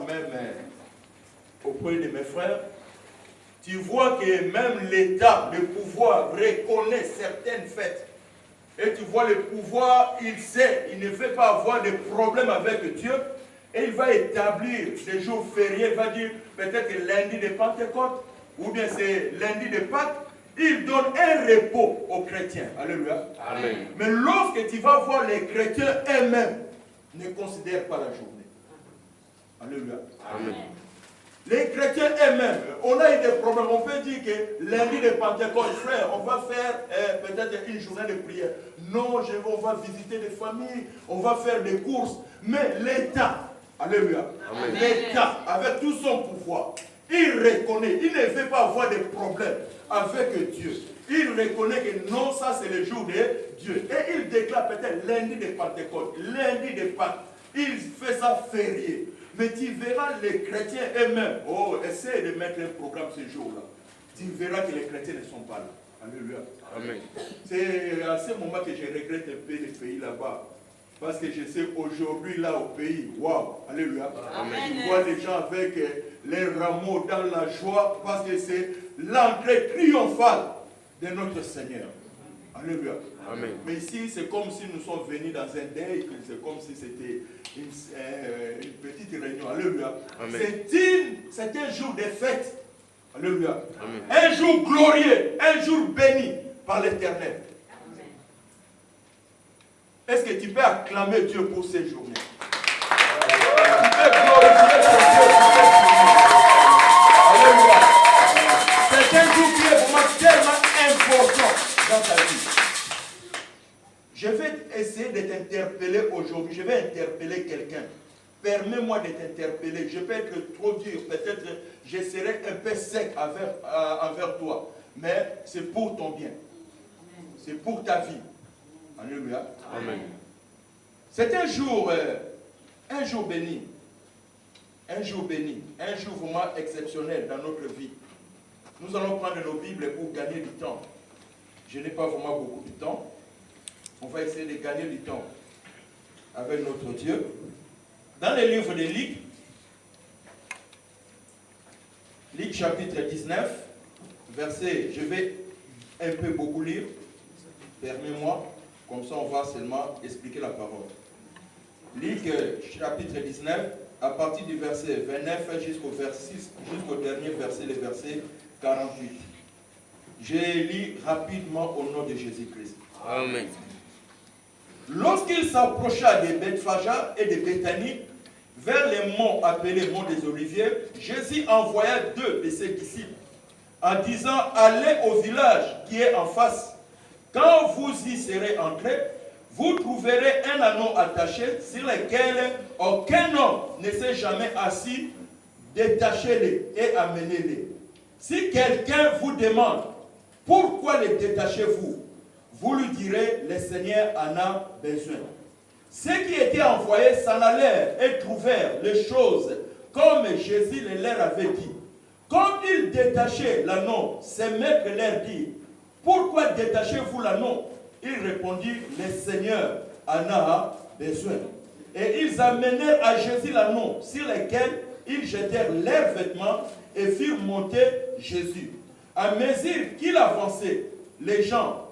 Même auprès de mes frères, tu vois que même l'État, le pouvoir reconnaît certaines fêtes. Et tu vois le pouvoir, il sait, il ne veut pas avoir de problème avec Dieu. Et il va établir des jours fériés, il va dire peut-être lundi de Pentecôte, ou bien c'est lundi de Pâques. Il donne un repos aux chrétiens. Alléluia. Amen. Mais lorsque tu vas voir les chrétiens eux-mêmes, ne considèrent pas la journée. Alléluia. Amen. Les chrétiens eux-mêmes, on a eu des problèmes. On peut dire que lundi de Pentecôte, frère, on va faire peut-être une journée de prière. Non, on va visiter des familles, on va faire des courses. Mais l'État, alléluia, l'État, avec tout son pouvoir, il reconnaît, il ne veut pas avoir de problèmes avec Dieu. Il reconnaît que non, ça c'est le jour de Dieu. Et il déclare peut-être lundi de Pentecôte, lundi de Pâques. Il fait ça férié. Mais tu verras les chrétiens eux-mêmes. Oh, essaie de mettre un programme ce jour-là. Tu verras que les chrétiens ne sont pas là. Alléluia. Amen. C'est à ce moment que je regrette un peu les pays là-bas. Parce que je sais aujourd'hui là au pays, waouh, alléluia. Amen. Tu vois les gens avec les rameaux dans la joie parce que c'est l'entrée triomphale de notre Seigneur. Alléluia. Amen. Mais ici, c'est comme si nous sommes venus dans un deuil, c'est comme si c'était une petite réunion. Alléluia. C'est un jour de fête. Alléluia. Amen. Un jour glorieux, un jour béni par l'Éternel. Est-ce que tu peux acclamer Dieu pour ces journées? Tu peux glorifier ton Dieu pour ces journées. Alléluia. C'est un jour qui est vraiment tellement important dans ta vie. Je vais essayer de t'interpeller aujourd'hui. Je vais interpeller quelqu'un. Permets-moi de t'interpeller. Je peux être trop dur. Peut-être je serai un peu sec envers toi. Mais c'est pour ton bien. C'est pour ta vie. Alléluia. Amen. C'est un jour béni. Un jour béni. Un jour vraiment exceptionnel dans notre vie. Nous allons prendre nos Bibles pour gagner du temps. Je n'ai pas vraiment beaucoup de temps. On va essayer de gagner du temps avec notre Dieu. Dans le livre de Luc, Luc chapitre 19, verset, je vais un peu beaucoup lire. Permets-moi, comme ça on va seulement expliquer la parole. Luc chapitre 19, à partir du verset 29 jusqu'au dernier verset, le verset 48. Je lis rapidement au nom de Jésus-Christ. Amen. Lorsqu'il s'approcha de Bethphage et de Béthanie, vers les monts appelés monts des Oliviers, Jésus envoya 2 de ses disciples en disant: allez au village qui est en face. Quand vous y serez entrés, vous trouverez un anneau attaché sur lequel aucun homme ne s'est jamais assis. Détachez-les et amenez-les. Si quelqu'un vous demande pourquoi les détachez-vous, vous lui direz: le Seigneur en a besoin. Ceux qui étaient envoyés s'en allèrent et trouvèrent les choses comme Jésus leur avait dit. Quand ils détachaient l'anneau, ses maîtres leur dirent: pourquoi détachez-vous l'anneau? Il répondit: le Seigneur en a besoin. Et ils amenèrent à Jésus l'anneau, sur lequel ils jetèrent leurs vêtements et firent monter Jésus. À mesure qu'il avançait, les gens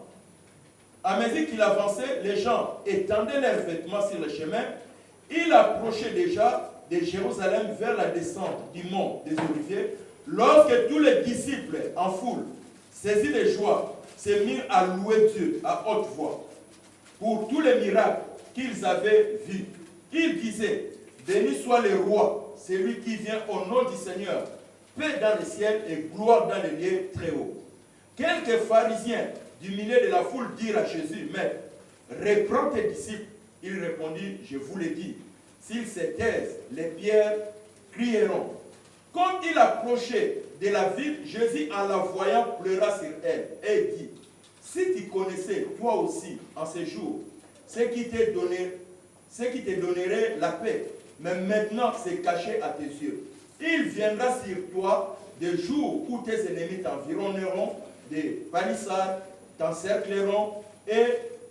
étendaient leurs vêtements sur le chemin. Il approchait déjà de Jérusalem vers la descente du mont des Oliviers, lorsque tous les disciples en foule, saisis de joie, se mirent à louer Dieu à haute voix pour tous les miracles qu'ils avaient vus. Ils disaient: béni soit le roi, celui qui vient au nom du Seigneur, paix dans le ciel et gloire dans les lieux très hauts. Quelques pharisiens du milieu de la foule dirent à Jésus: Maître, reprends tes disciples. Il répondit: je vous l'ai dit, s'ils se taisent, les pierres crieront. Quand il approchait de la ville, Jésus, en la voyant, pleura sur elle et dit: si tu connaissais toi aussi en ces jours ce qui te donnerait la paix, mais maintenant c'est caché à tes yeux. Il viendra sur toi des jours où tes ennemis t'environneront, des palissades t'encercleront et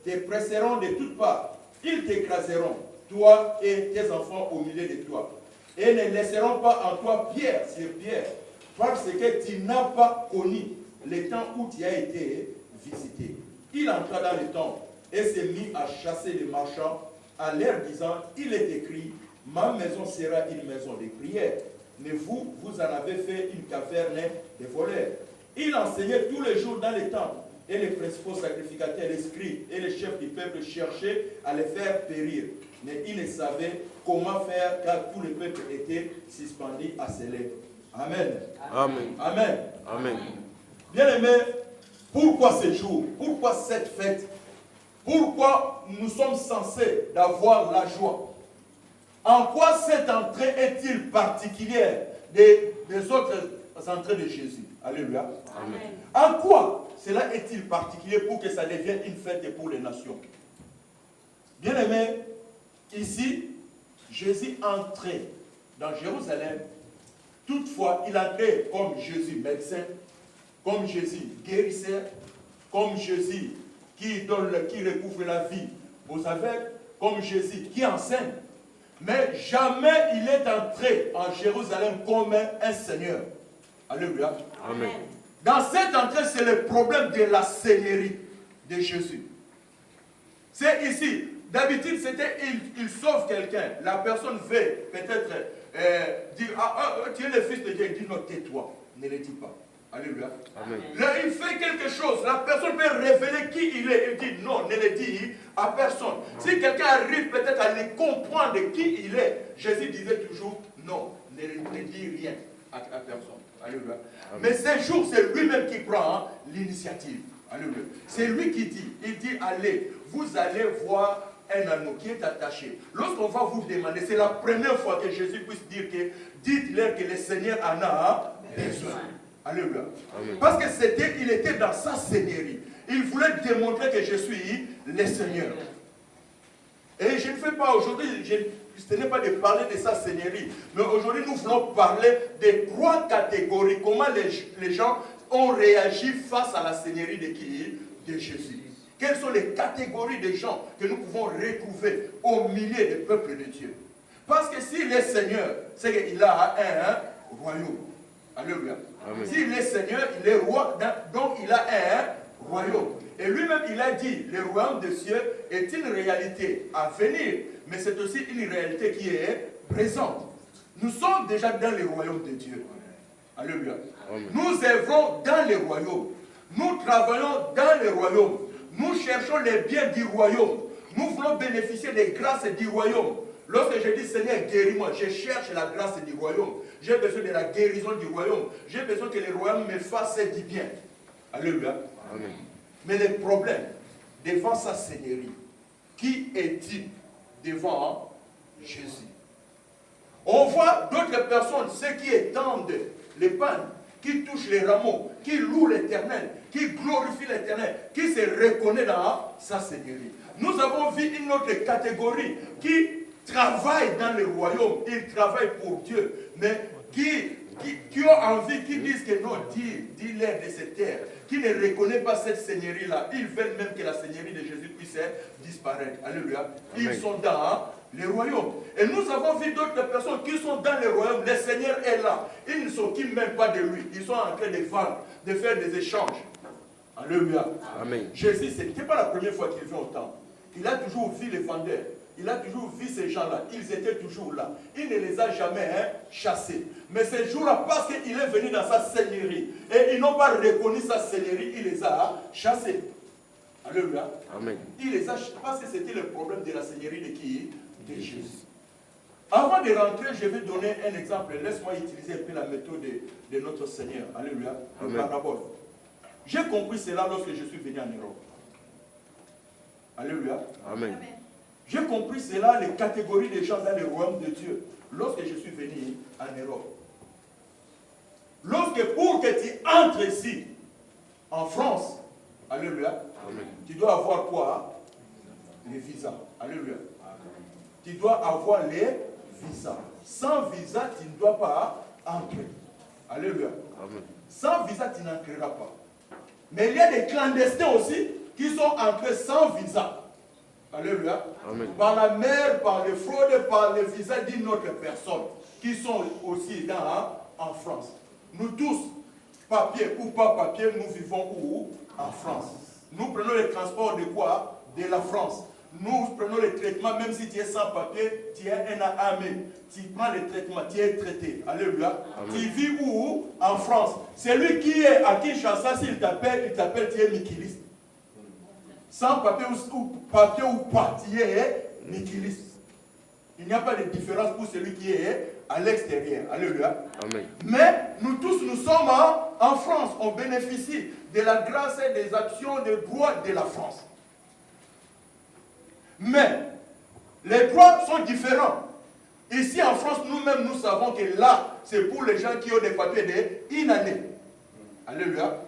te presseront de toutes parts. Ils t'écraseront, toi et tes enfants au milieu de toi. Et ne laisseront pas en toi pierre sur pierre, parce que tu n'as pas connu le temps où tu as été visité. Il entra dans le temple et s'est mis à chasser les marchands, à leur disant, il est écrit, ma maison sera une maison de prière. Mais vous, vous en avez fait une caverne de voleurs. Il enseignait tous les jours dans les temples, et les principaux sacrificateurs, les scribes et les chefs du peuple cherchaient à les faire périr. Mais ils ne savaient comment faire, car tout le peuple était suspendu à ses lèvres. Amen. Amen. Amen. Amen. Bien-aimés, pourquoi ce jour? Pourquoi cette fête? Pourquoi nous sommes censés d'avoir la joie? En quoi cette entrée est-il particulière des autres entrées de Jésus? Alléluia. Amen. En quoi cela est-il particulier pour que ça devienne une fête pour les nations? Bien-aimés, ici, Jésus entrait dans Jérusalem. Toutefois, il entrait comme Jésus médecin, comme Jésus guérisseur, comme Jésus qui recouvre la vie aux aveugles, comme Jésus qui enseigne. Mais jamais il est entré en Jérusalem comme un Seigneur. Alléluia. Amen. Dans cette entrée, c'est le problème de la seigneurie de Jésus. C'est ici. D'habitude, c'était il sauve quelqu'un. La personne veut peut-être dire, tu es le fils de Dieu. Il dit, non, tais-toi. Ne le dis pas. Alléluia. Amen. Là, il fait quelque chose. La personne peut révéler qui il est. Il dit, non, ne le dis à personne. Si quelqu'un arrive peut-être à le comprendre qui il est, Jésus disait toujours, non, ne dis rien à personne. Alléluia. Amen. Mais ce jour, c'est lui-même qui prend l'initiative. Alléluia. C'est lui qui dit, il dit, allez, vous allez voir un anneau qui est attaché. Lorsqu'on va vous demander, c'est la première fois que Jésus puisse dire que, dites-leur que le Seigneur en a besoin. Alléluia. Amen. Parce que il était dans sa seigneurie. Il voulait démontrer que je suis le Seigneur. Et je ne fais pas aujourd'hui, ce n'est pas de parler de sa seigneurie, mais aujourd'hui nous voulons parler des 3 catégories. Comment les gens ont réagi face à la seigneurie de qui? De Jésus. Quelles sont les catégories de gens que nous pouvons retrouver au milieu du peuple de Dieu? Parce que s'il est Seigneur, c'est qu'il a un royaume. Alléluia. S'il est Seigneur, il est roi, donc il a un royaume. Et lui-même, il a dit, le royaume des cieux est une réalité à venir, mais c'est aussi une réalité qui est présente. Nous sommes déjà dans le royaume de Dieu. Alléluia. Nous œuvrons dans le royaume. Nous travaillons dans le royaume. Nous cherchons les biens du royaume. Nous voulons bénéficier des grâces du royaume. Lorsque je dis Seigneur, guéris-moi, je cherche la grâce du royaume. J'ai besoin de la guérison du royaume. J'ai besoin que le royaume me fasse du bien. Alléluia. Amen. Mais le problème, devant sa seigneurie, qui est-il devant Jésus? On voit d'autres personnes, ceux qui étendent les pannes, qui touchent les rameaux, qui louent l'Éternel, qui glorifient l'Éternel, qui se reconnaît dans sa seigneurie. Nous avons vu une autre catégorie qui travaille dans le royaume, ils travaillent pour Dieu, mais qui ont envie, qui disent que non, dis-leur de cette terre, qui ne reconnaît pas cette seigneurie-là. Ils veulent même que la seigneurie de Jésus puisse disparaître. Alléluia. Ils sont dans le royaume. Et nous avons vu d'autres personnes qui sont dans le royaume. Le Seigneur est là. Ils ne s'occupent même pas de lui. Ils sont en train de vendre, de faire des échanges. Alléluia. Amen. Jésus, ce n'était pas la première fois qu'il vient au temple. Il a toujours vu les vendeurs. Il a toujours vu ces gens-là. Ils étaient toujours là. Il ne les a jamais chassés. Mais ces jours-là, parce qu'il est venu dans sa seigneurie, et ils n'ont pas reconnu sa seigneurie, il les a chassés. Alléluia. Amen. Il les a chassés parce que c'était le problème de la seigneurie de qui? De Jésus. Avant de rentrer, je vais donner un exemple. Laisse-moi utiliser un peu la méthode de notre Seigneur. Alléluia. Le parabole. J'ai compris cela lorsque je suis venu en Europe. Alléluia. Amen. J'ai compris cela, les catégories des gens dans le royaume de Dieu, lorsque je suis venu en Europe. Lorsque pour que tu entres ici, en France, alléluia, amen, tu dois avoir quoi? Les visas. Alléluia. Tu dois avoir les visas. Sans visa, tu ne dois pas entrer. Alléluia. Amen. Sans visa, tu n'entreras pas. Mais il y a des clandestins aussi qui sont entrés sans visa. Alléluia. Amen. Par la mer, par les fraudes, par les visas d'une autre personne. qui sont aussi en France. Nous tous, papier ou pas papier, nous vivons où? En France. Nous prenons les transports de quoi? De la France. Nous prenons les traitements, même si tu es sans papier, tu es un armé. Tu prends les traitements, tu es traité. Alléluia. Amen. Tu vis où? En France. Celui qui est à Kinshasa, s'il t'appelle, tu es Mikiliste. Sans papier ou pas, tu es Mikiliste. Il n'y a pas de différence pour celui qui est à l'extérieur. Alléluia. Amen. Mais nous tous, nous sommes en France. On bénéficie de la grâce et des actions de droit de la France. Mais les droits sont différents. Ici en France, nous-mêmes, nous savons que là, c'est pour les gens qui ont des papiers d'une année. Alléluia.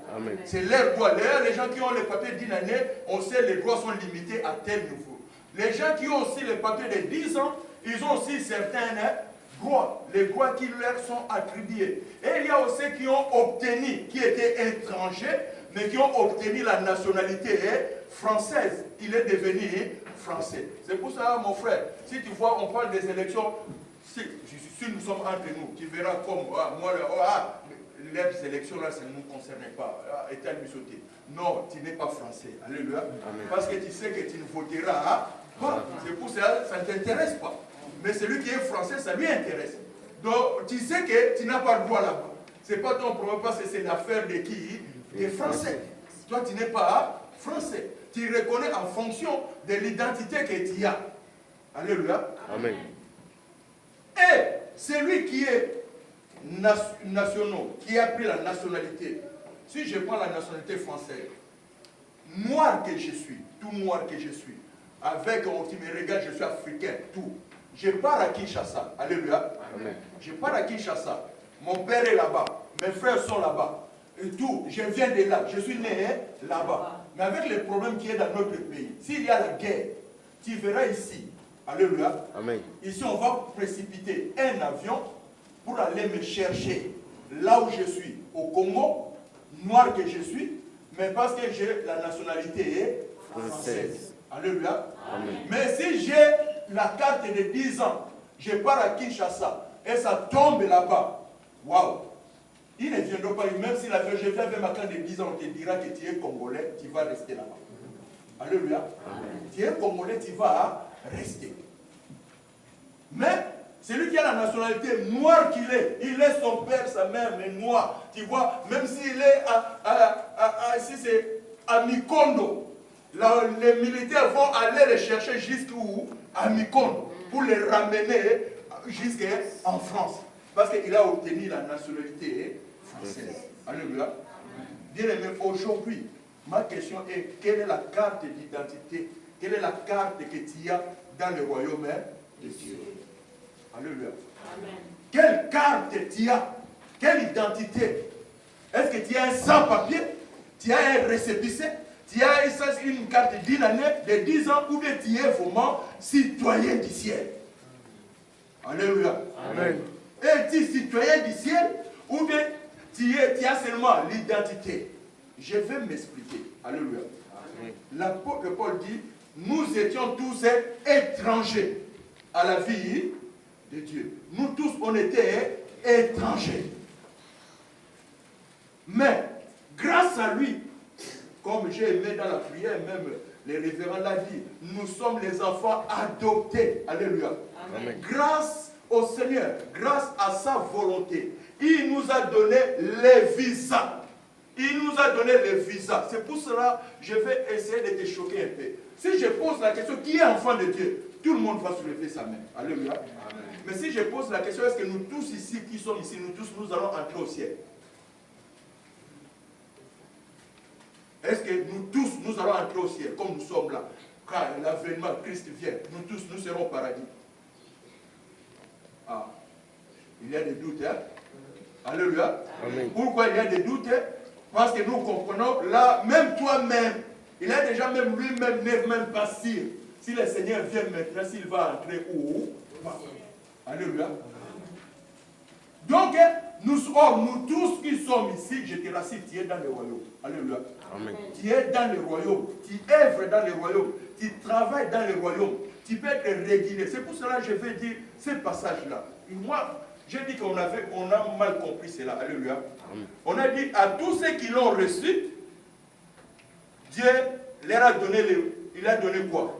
C'est leur droit. Les gens qui ont les papiers d'une année, on sait que les droits sont limités à tel niveau. Les gens qui ont aussi les papiers de 10 ans, ils ont aussi certains droits, les droits qui leur sont attribués. Et il y a aussi qui ont obtenu, qui étaient étrangers, mais qui ont obtenu la nationalité française. Il est devenu français. C'est pour ça, mon frère, si tu vois, on parle des élections, si nous sommes entre nous, tu verras comme les élections là, ça ne nous concerne pas. Non, tu n'es pas français. Alléluia. Amen. Parce que tu sais que tu ne voteras pas. C'est pour ça, ça ne t'intéresse pas. Mais celui qui est français, ça lui intéresse. Donc, tu sais que tu n'as pas le droit là-bas. Ce n'est pas ton problème parce que c'est l'affaire de qui? Des Français. Toi, tu n'es pas français. Tu reconnais en fonction de l'identité que tu as. Alléluia. Amen. Et celui qui est national, qui a pris la nationalité, si je prends la nationalité française, noir que je suis, tout noir que je suis, avec, tu me regardes, je suis africain, tout. Je pars à Kinshasa. Alléluia. Amen. Je pars à Kinshasa. Mon père est là-bas. Mes frères sont là-bas. Et tout. Je viens de là. Je suis né là-bas. Mais avec les problèmes qu'il y a dans notre pays, s'il y a la guerre, tu verras ici. Alléluia. Amen. Ici, on va précipiter un avion pour aller me chercher là où je suis, au Congo, noir que je suis, mais parce que j'ai la nationalité française. Alléluia. Amen. Mais si j'ai la carte de 10 ans, je pars à Kinshasa et ça tombe là-bas. Waouh! Ils ne viendront pas, même si je viens avec ma carte de 10 ans, on te dira que tu es congolais, tu vas rester là-bas. Alléluia. Amen. Tu es congolais, tu vas rester. Mais celui qui a la nationalité noire qu'il est, il est son père, sa mère, mais noir. Tu vois, même s'il est si c'est à Mikondo, là, les militaires vont aller les chercher jusqu'où? À Mikondo, pour les ramener jusqu'en France. Parce qu'il a obtenu la nationalité française. Alléluia. Bien aimé, aujourd'hui, ma question est, quelle est la carte d'identité? Quelle est la carte que tu as dans le royaume de Dieu? Alléluia. Amen. Quelle carte tu as? Quelle identité? Est-ce que tu as un sans-papier? Tu as un récépissé? Tu as une carte d'une année, de 10 ans, ou bien tu es vraiment citoyen du ciel? Alléluia. Amen. Et tu es citoyen du ciel, ou bien tu as seulement l'identité? Je vais m'expliquer. Alléluia. L'apôtre Paul dit, nous étions tous étrangers à la vie de Dieu. Nous tous, on était étrangers. Mais, grâce à lui, comme j'ai aimé dans la prière, même les révérends l'a dit, nous sommes les enfants adoptés. Alléluia. Amen. Grâce au Seigneur, grâce à sa volonté, il nous a donné les visas. Il nous a donné les visas. C'est pour cela que je vais essayer de te choquer un peu. Si je pose la question, qui est enfant de Dieu? Tout le monde va soulever sa main. Alléluia. Amen. Mais si je pose la question, est-ce que nous tous ici, qui sommes ici, nous tous, nous allons entrer au ciel? Est-ce que nous tous, nous allons entrer au ciel, comme nous sommes là? Quand l'avènement Christ vient, nous tous, nous serons au paradis. Ah, il y a des doutes, hein? Alléluia. Amen. Pourquoi il y a des doutes? Parce que nous comprenons, là, même toi-même, il a déjà même lui-même n'est même pas sûr. Si le Seigneur vient maintenant, s'il va entrer où? Alléluia. Donc, nous tous qui sommes ici, je te rassure, tu es dans le royaume. Alléluia. Amen. Tu es dans le royaume. Tu œuvres dans le royaume. Tu travailles dans le royaume. Tu peux être régulé. C'est pour cela que je vais dire ce passage-là. Moi, j'ai dit qu'on a mal compris cela. Alléluia. On a dit à tous ceux qui l'ont reçu, Dieu leur a donné il a donné quoi?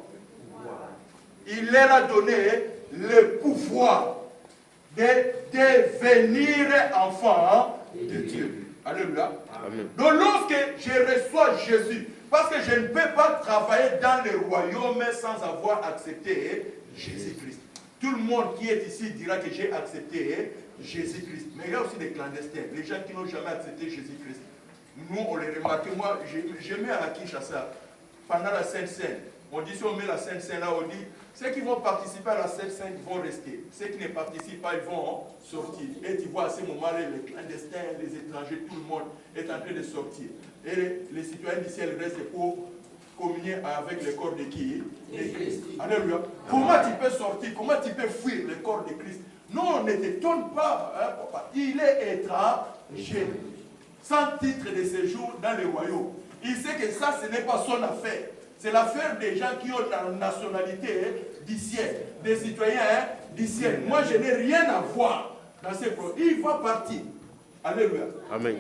Il leur a donné le pouvoir de devenir enfants de Dieu. Alléluia. Amen. Donc lorsque je reçois Jésus, parce que je ne peux pas travailler dans le royaume sans avoir accepté Jésus-Christ. Tout le monde qui est ici dira que j'ai accepté Jésus-Christ. Mais il y a aussi des clandestins, les gens qui n'ont jamais accepté Jésus-Christ. Nous, on les remarque. Moi, je mets à Kinshasa, pendant la Sainte-Seine, on dit si on met la Sainte-Seine là, on dit ceux qui vont participer à la Sainte-Seine vont rester. Ceux qui ne participent pas, ils vont sortir. Et tu vois à ce moment-là, les clandestins, les étrangers, tout le monde est en train de sortir. Et les citoyens du ciel restent pour communier avec le corps de qui? De Christ. Alléluia. Comment tu peux sortir? Comment tu peux fuir le corps de Christ? Non, ne t'étonne pas, hein, papa. Il est étranger, sans titre de séjour dans le royaume. Il sait que ça, ce n'est pas son affaire. C'est l'affaire des gens qui ont la nationalité du ciel, des citoyens du ciel. Moi, je n'ai rien à voir dans ces problèmes. Il va partir. Alléluia. Amen.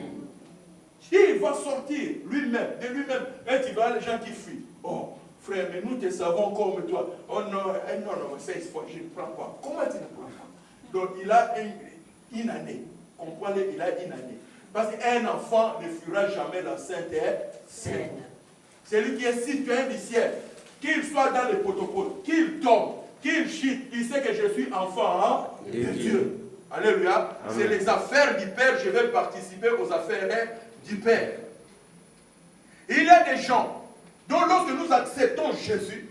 Il va sortir lui-même, de lui-même. Et tu vois les gens qui fuient. Oh, frère, mais nous te savons comme toi. Oh non, non, c'est je ne prends pas. Comment tu ne prends pas? Donc, il a une année. Comprenez, il a une année. Parce qu'un enfant ne fuira jamais la sainte scène. Celui qui est citoyen du ciel, qu'il soit dans le protocole, qu'il tombe, qu'il chute, il sait que je suis enfant de Dieu. Alléluia. C'est les affaires du Père, je vais participer aux affaires du Père. Il y a des gens, dont lorsque nous acceptons Jésus,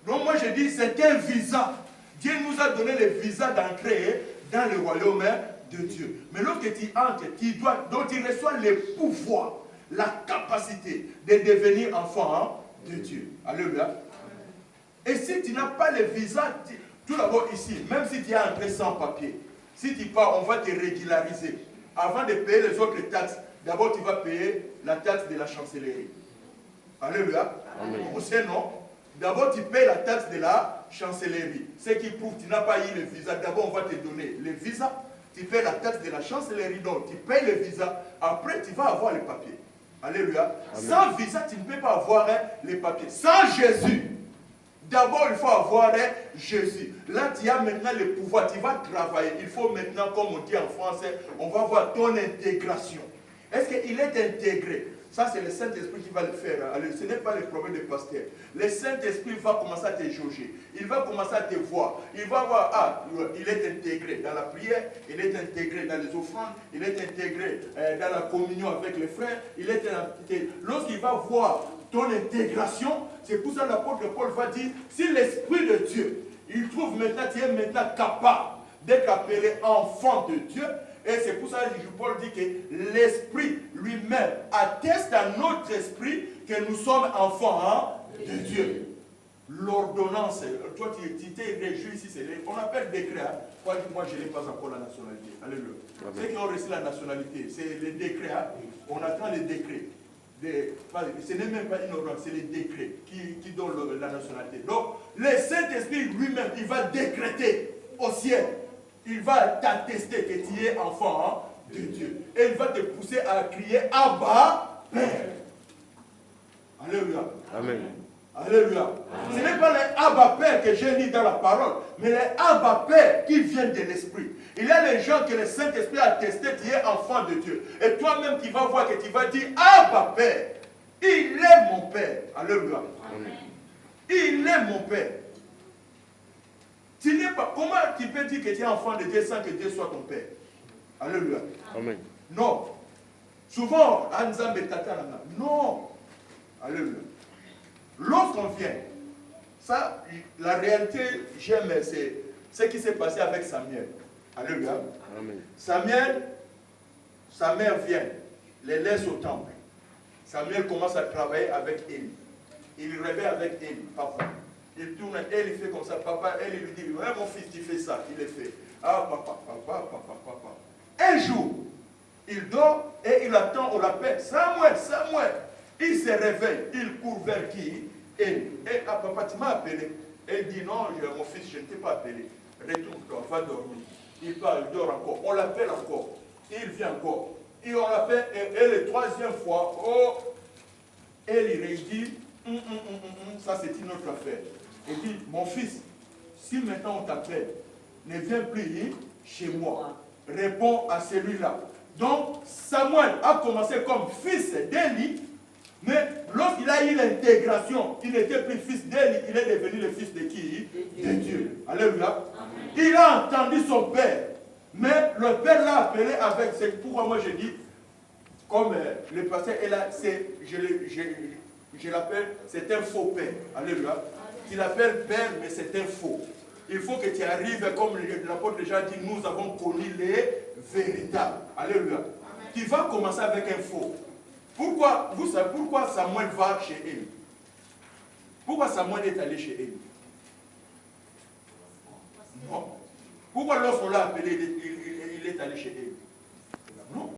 donc moi je dis c'est un visa. Dieu nous a donné le visa d'entrer dans le royaume de Dieu. Mais lorsque tu entres, donc tu reçois le pouvoir, la capacité de devenir enfant de Dieu. Alléluia. Et si tu n'as pas le visa, tout d'abord ici, même si tu es entré sans papier, si tu pars, on va te régulariser. Avant de payer les autres taxes, d'abord tu vas payer la taxe de la chancellerie. Alléluia. On sait non? D'abord tu payes la taxe de la chancellerie. Ce qui prouve que tu n'as pas eu le visa. D'abord on va te donner le visa. Tu payes la taxe de la chancellerie. Donc tu payes le visa. Après tu vas avoir les papiers. Alléluia. Amen. Sans visa, tu ne peux pas avoir les papiers. Sans Jésus, d'abord il faut avoir Jésus. Là, tu as maintenant le pouvoir, tu vas travailler. Il faut maintenant, comme on dit en français, on va voir ton intégration. Est-ce qu'il est intégré? Ça, c'est le Saint-Esprit qui va le faire. Alors, ce n'est pas le problème des pasteurs. Le Saint-Esprit va commencer à te jauger. Il va commencer à te voir. Il va voir, ah, il est intégré dans la prière, il est intégré dans les offrandes, il est intégré dans la communion avec les frères. Il est intégré. Lorsqu'il va voir ton intégration, c'est pour ça que l'apôtre Paul va dire, si l'Esprit de Dieu, il trouve maintenant, tu es maintenant capable d'être appelé enfant de Dieu. Et c'est pour ça que Paul dit que l'Esprit lui-même atteste à notre esprit que nous sommes enfants de Dieu. L'ordonnance, toi tu t'es réjoui ici, on appelle décret. Moi je n'ai pas encore la nationalité. Alléluia. Ceux qui ont reçu la nationalité, c'est les décrets. On attend les décrets. Ce n'est même pas une ordonnance, c'est les décrets qui donnent la nationalité. Donc, le Saint-Esprit lui-même, il va décréter au ciel. Il va t'attester que tu es enfant de Dieu. Et il va te pousser à crier Abba, Père. Alléluia. Amen. Alléluia. Ce n'est pas le Abba Père que j'ai lu dans la parole, mais le Abba Père qui vient de l'Esprit. Il y a les gens que le Saint-Esprit a attesté, tu es enfant de Dieu. Et toi-même, tu vas voir que tu vas dire Abba Père. Il est mon Père. Alléluia. Amen. Il est mon Père. Tu n'es pas, comment tu peux dire que tu es enfant de Dieu sans que Dieu soit ton Père? Alléluia. Amen. Non. Souvent, non. Alléluia. Lorsqu'on vient, ça, la réalité, j'aime, c'est ce qui s'est passé avec Samuel. Alléluia. Amen. Samuel, sa mère vient, les laisse au temple. Samuel commence à travailler avec Élie. Il rêvait avec Élie, papa. Il tourne, elle il fait comme ça, papa, elle lui dit, ouais mon fils, tu fais ça, il le fait. Ah papa. Un jour, il dort et il attend, on l'appelle, Samuel. Il se réveille, il court vers qui? Elle. Et ah papa, tu m'as appelé. Elle dit, non, mon fils, je ne t'ai pas appelé. Retourne-toi, va dormir. il part, il dort encore. On l'appelle encore. Il vient encore. Et on l'appelle, et la troisième fois, oh, elle il dit, ça c'est une autre affaire. Il dit, mon fils, si maintenant on t'appelle, ne viens plus chez moi. Réponds à celui-là. Donc, Samuel a commencé comme fils d'Élie, mais lorsqu'il a eu l'intégration, il n'était plus fils d'Élie, il est devenu le fils de qui? De Dieu. Alléluia. Il a entendu son père, mais le père l'a appelé avec, c'est pourquoi moi je dis, comme le pasteur est là, je l'appelle, c'est un faux père. Alléluia. Tu l'appelles père, mais c'est un faux. Il faut que tu arrives, comme l'apôtre déjà dit, nous avons connu les véritables. Alléluia. Tu vas commencer avec un faux. Pourquoi, vous savez pourquoi Samuel va chez Élie? Pourquoi Samuel est allé chez Élie? Non. Pourquoi lorsqu'on l'a appelé, il est allé chez Élie?